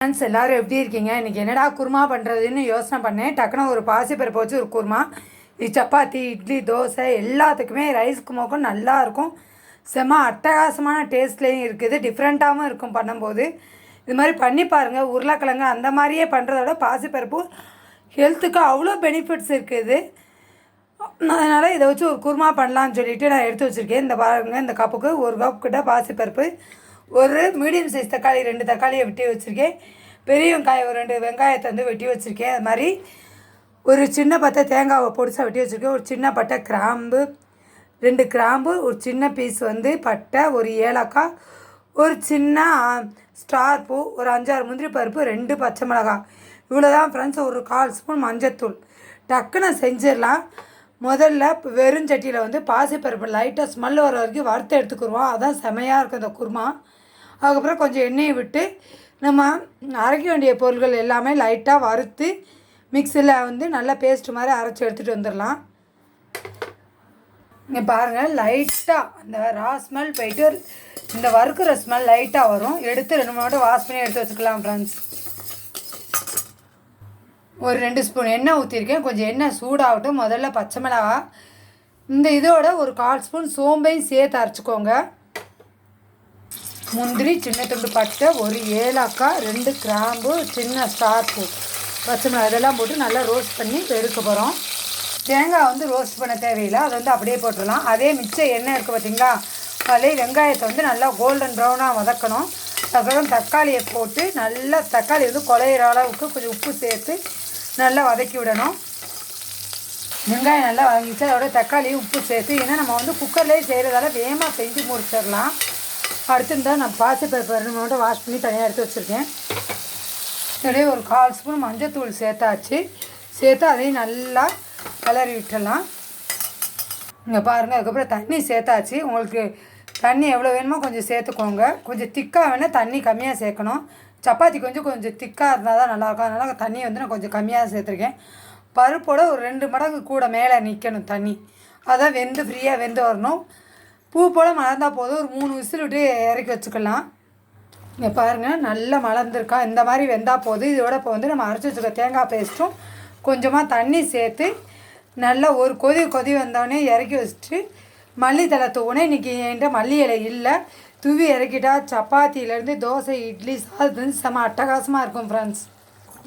Friends எல்லோரும் எப்படி இருக்கீங்க? இன்றைக்கி என்னடா குருமா பண்ணுறதுன்னு யோசனை பண்ணேன். டக்குன்னு ஒரு பாசிப்பருப்பு வச்சு ஒரு குருமா. இது சப்பாத்தி, இட்லி, தோசை எல்லாத்துக்குமே ரைஸ்க்கு மோக்கம் நல்லாயிருக்கும். செம்ம அட்டகாசமான டேஸ்ட்லேயும் இருக்குது. டிஃப்ரெண்ட்டாகவும் இருக்கும் பண்ணும்போது. இது மாதிரி பண்ணி பாருங்கள். உருளைக்கிழங்கு அந்த மாதிரியே பண்ணுறதோட பாசிப்பருப்பு ஹெல்த்துக்கு அவ்வளோ பெனிஃபிட்ஸ் இருக்குது. அதனால் இதை வச்சு ஒரு குருமா பண்ணலான்னு சொல்லிவிட்டு நான் எடுத்து வச்சுருக்கேன். இந்த பாருங்கள், இந்த கப்புக்கு ஒரு கப் கிட்ட பாசிப்பருப்பு, ஒரு மீடியம் சைஸ் தக்காளி 2 தக்காளியை வெட்டி வச்சுருக்கேன். பெரிய வெங்காயம் ஒரு 2 வெங்காயத்தை வந்து வெட்டி வச்சுருக்கேன். அது மாதிரி ஒரு சின்ன பட்டை தேங்காவை பொடிசாக வெட்டி வச்சுருக்கேன். ஒரு சின்ன பட்டை கிராம்பு, 2 கிராம்பு, ஒரு சின்ன பீஸ் வந்து பட்டை, ஒரு ஏலக்காய், ஒரு சின்ன ஸ்டார் பூ, ஒரு 5-6 முந்திரி பருப்பு, 2 பச்சை மிளகாய். இவ்வளோ தான் ஃப்ரெண்ட்ஸ். ஒரு 1/4 ஸ்பூன் மஞ்சத்தூள். டக்குன்னு செஞ்சிடலாம். முதல்ல வெறும் சட்டியில் வந்து பாசிப்பருப்பு லைட்டாக ஸ்மெல் வர வரைக்கும் வறுத்து எடுத்துக்கிடுவோம். அதான் செமையாக இருக்கும் இந்த குருமா. அதுக்கப்புறம் கொஞ்சம் எண்ணெயை விட்டு நம்ம அரைக்க வேண்டிய பொருட்கள் எல்லாமே லைட்டாக வறுத்து மிக்சியில் வந்து நல்லா பேஸ்ட்டு மாதிரி அரைச்சி எடுத்துகிட்டு வந்துடலாம். இங்கே பாருங்கள், லைட்டாக அந்த ரா ஸ்மெல் போயிட்டு இந்த வறுக்கிற ஸ்மெல் லைட்டாக வரும். எடுத்து 2 மணி வாஷ் பண்ணி எடுத்து வச்சுக்கலாம் ஃப்ரெண்ட்ஸ். ஒரு 2 ஸ்பூன் எண்ணெய் ஊற்றிருக்கேன். கொஞ்சம் எண்ணெய் சூடாகட்டும். முதல்ல பச்சை மிளகாய், இந்த இதோட ஒரு 1/4 ஸ்பூன் சோம்பையும் சேர்த்து அரைச்சிக்கோங்க. முந்திரி, சின்ன துண்டு பட்டை, ஒரு ஏலக்காய், 2 கிராம்பு, சின்ன ஸ்டார் பூ, பச்சை மிளகாய் இதெல்லாம் போட்டு நல்லா ரோஸ்ட் பண்ணி எடுக்க போகிறோம். தேங்காய் வந்து ரோஸ்ட் பண்ண தேவையில்லை, அதை வந்து அப்படியே போட்டுடலாம். அதே மிச்சம் எண்ணெய் இருக்குது பார்த்திங்களா, அதிலே வெங்காயத்தை வந்து நல்லா கோல்டன் ப்ரௌனாக வதக்கணும். அதுக்கப்புறம் தக்காளியை போட்டு நல்லா தக்காளி வந்து குழையிற அளவுக்கு கொஞ்சம் உப்பு சேர்த்து நல்லா வதக்கி விடணும். வெங்காயம் நல்லா வதங்கிச்சு, அதோட தக்காளியும் உப்பு சேர்த்து, ஏன்னா நம்ம வந்து குக்கர்லேயே செய்கிறதால வேகமாக செஞ்சு முடிச்சிடலாம். அடுத்து இருந்தால் நான் பாசிப்பருப்பு 2 மணி வாஷ் பண்ணி தனியாக எடுத்து வச்சுருக்கேன். இதோடய ஒரு 1/4 ஸ்பூன் மஞ்சத்தூள் சேர்த்தாச்சு. சேர்த்து அதையும் நல்லா கிளறி விட்டுடலாம். இங்கே பாருங்கள், அதுக்கப்புறம் தண்ணி சேர்த்தாச்சு. உங்களுக்கு தண்ணி எவ்வளோ வேணுமோ கொஞ்சம் சேர்த்துக்கோங்க. கொஞ்சம் திக்காக வேணால் தண்ணி கம்மியாக சேர்க்கணும். சப்பாத்தி கொஞ்சம் திக்காக இருந்தால் தான் நல்லாயிருக்கும். அதனால் தண்ணி வந்து நான் கொஞ்சம் கம்மியாக சேர்த்துருக்கேன். பருப்போட ஒரு 2 மடங்கு கூட மேலே நிற்கணும் தண்ணி. அதான் வெந்து ஃப்ரீயாக வெந்து வரணும். பூ போல் மலர்ந்தால் போதும். ஒரு 3 விசில் விட்டு இறக்கி வச்சுக்கலாம். இங்கே பாருங்கள், நல்லா மலர்ந்துருக்கா. இந்த மாதிரி வெந்தால் போதும். இதோட இப்போ வந்து நம்ம அரைச்சி வச்சுருக்க தேங்காய் பேஸ்ட்டும் கொஞ்சமாக தண்ணி சேர்த்து நல்லா ஒரு கொதி வந்தோடனே இறக்கி வச்சுட்டு மல்லித்தலை தூவுனே. இன்றைக்கி என்கிட்ட மல்லி இலை இல்லை. தூவி இறக்கிட்டா சப்பாத்தியிலேருந்து தோசை, இட்லி, சாதத்துலேருந்து செம்ம அட்டகாசமாக இருக்கும் ஃப்ரெண்ட்ஸ்.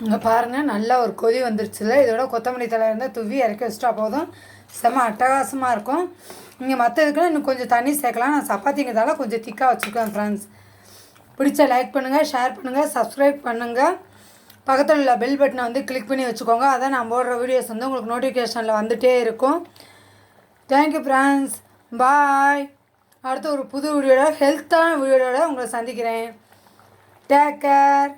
இங்கே பாருங்கள், நல்லா ஒரு கொதி வந்துருச்சுல. இதோட கொத்தமல்லி தலை இருந்தால் தூவி இறக்கி வச்சுட்டா போதும். செம்ம அட்டகாசமாக இருக்கும். இங்கே மற்றதுக்குலாம் இன்னும் கொஞ்சம் தண்ணி சேர்க்கலாம். நான் சப்பாத்திங்கிறதால கொஞ்சம் திக்காக வச்சுருக்கேன் ஃப்ரெண்ட்ஸ். பிடிச்ச லைக் பண்ணுங்கள், ஷேர் பண்ணுங்கள், சப்ஸ்கிரைப் பண்ணுங்கள். பக்கத்தில் உள்ள பெல் பட்டனை வந்து கிளிக் பண்ணி வச்சுக்கோங்க. அதான் நான் போடுற வீடியோஸ் வந்து உங்களுக்கு நோட்டிஃபிகேஷனில் வந்துகிட்டே இருக்கும். தேங்க்யூ ஃப்ரெண்ட்ஸ், பாய். அடுத்து ஒரு புது வீடியோட ஹெல்த்தான வீடியோட உங்களை சந்திக்கிறேன். Take care.